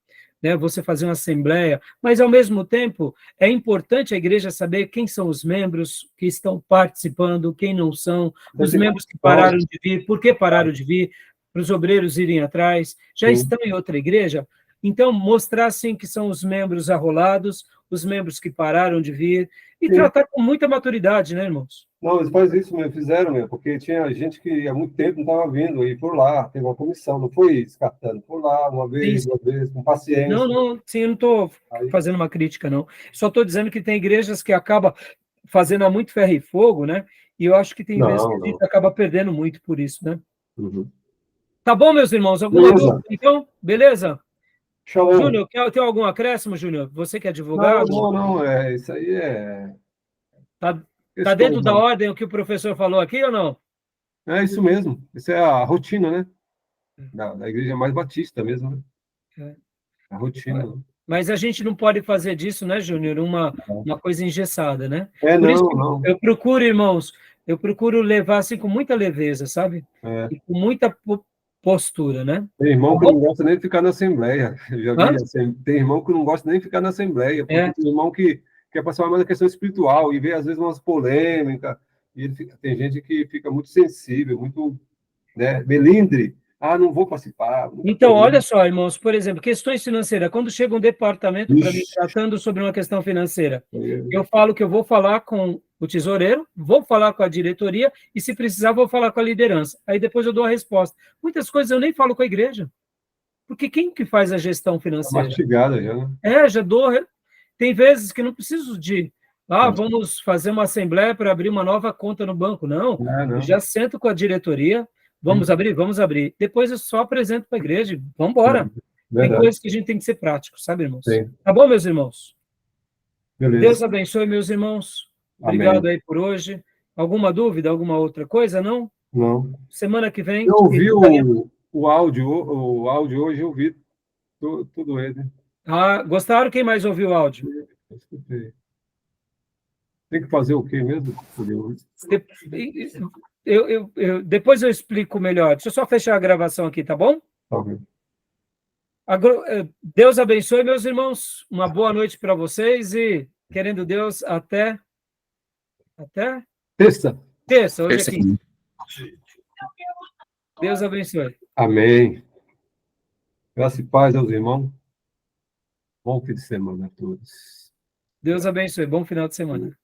[SPEAKER 1] né, você fazer uma assembleia, mas, ao mesmo tempo, é importante a igreja saber quem são os membros que estão participando, quem não são, os membros que pararam de vir, por que pararam de vir, para os obreiros irem atrás, já estão em outra igreja. Então, mostrar, sim, que são os membros arrolados, os membros que pararam de vir, e tratar com muita maturidade, né, irmãos?
[SPEAKER 2] Não, eles fazem isso mesmo, fizeram mesmo, porque tinha gente que há muito tempo não estava vindo, e por lá, teve uma comissão, não foi descartando, por lá, uma vez, duas vezes, com paciência.
[SPEAKER 1] Não, sim, eu não estou fazendo uma crítica, não. Só estou dizendo que tem igrejas que acabam fazendo a muito ferro e fogo, né? E eu acho que tem vezes que a gente acaba perdendo muito por isso, né?
[SPEAKER 2] Uhum.
[SPEAKER 1] Tá bom, meus irmãos? Alguma dúvida, então? Beleza?
[SPEAKER 2] Shalom.
[SPEAKER 1] Júnior, tem algum acréscimo, Júnior? Você que é advogado?
[SPEAKER 2] Não, isso aí é...
[SPEAKER 1] Tá dentro da ordem o que o professor falou aqui ou não?
[SPEAKER 2] É isso mesmo. Isso é a rotina, né? Da igreja mais batista mesmo, né? A rotina.
[SPEAKER 1] Mas a gente não pode fazer disso, né, Júnior, uma coisa engessada, né?
[SPEAKER 2] Por isso que
[SPEAKER 1] eu procuro, irmãos, eu procuro levar assim com muita leveza, sabe? E com muita postura, né?
[SPEAKER 2] Tem irmão que não gosta nem de ficar na Assembleia. Eu já vi assim, tem irmão que não gosta nem de ficar na Assembleia, porque tem irmão que quer passar mais a questão espiritual e vê, às vezes, umas polêmicas, e tem gente que fica muito sensível, muito, né, melindre. Não vou participar.
[SPEAKER 1] Então, olha só, irmãos, por exemplo, questões financeiras. Quando chega um departamento para mim tratando sobre uma questão financeira, eu falo que eu vou falar com o tesoureiro, vou falar com a diretoria e, se precisar, vou falar com a liderança. Aí depois eu dou a resposta. Muitas coisas eu nem falo com a igreja, porque quem que faz a gestão financeira?
[SPEAKER 2] Mastigada já, né?
[SPEAKER 1] Já dou. Tem vezes que não preciso de... vamos fazer uma assembleia para abrir uma nova conta no banco. Não, eu já sento com a diretoria. Vamos abrir. Depois eu só apresento para a igreja. Vamos embora. Tem coisas que a gente tem que ser prático, sabe, irmãos?
[SPEAKER 2] Sim.
[SPEAKER 1] Tá bom, meus irmãos?
[SPEAKER 2] Beleza.
[SPEAKER 1] Deus abençoe, meus irmãos. Obrigado aí por hoje. Alguma dúvida, alguma outra coisa, não?
[SPEAKER 2] Não.
[SPEAKER 1] Semana que vem...
[SPEAKER 2] Eu ouvi o áudio hoje, eu ouvi tudo ele.
[SPEAKER 1] Gostaram? Quem mais ouviu o áudio?
[SPEAKER 2] Eu escutei. Tem que fazer o quê mesmo?
[SPEAKER 1] Depois eu explico melhor. Deixa eu só fechar a gravação aqui, tá bom?
[SPEAKER 2] Tá bem.
[SPEAKER 1] Deus abençoe, meus irmãos. Uma boa noite para vocês e, querendo Deus, até
[SPEAKER 2] Terça.
[SPEAKER 1] Hoje é quinta. Deus abençoe.
[SPEAKER 2] Amém. Graça e paz aos irmãos. Bom fim de semana a todos.
[SPEAKER 1] Deus abençoe. Bom final de semana.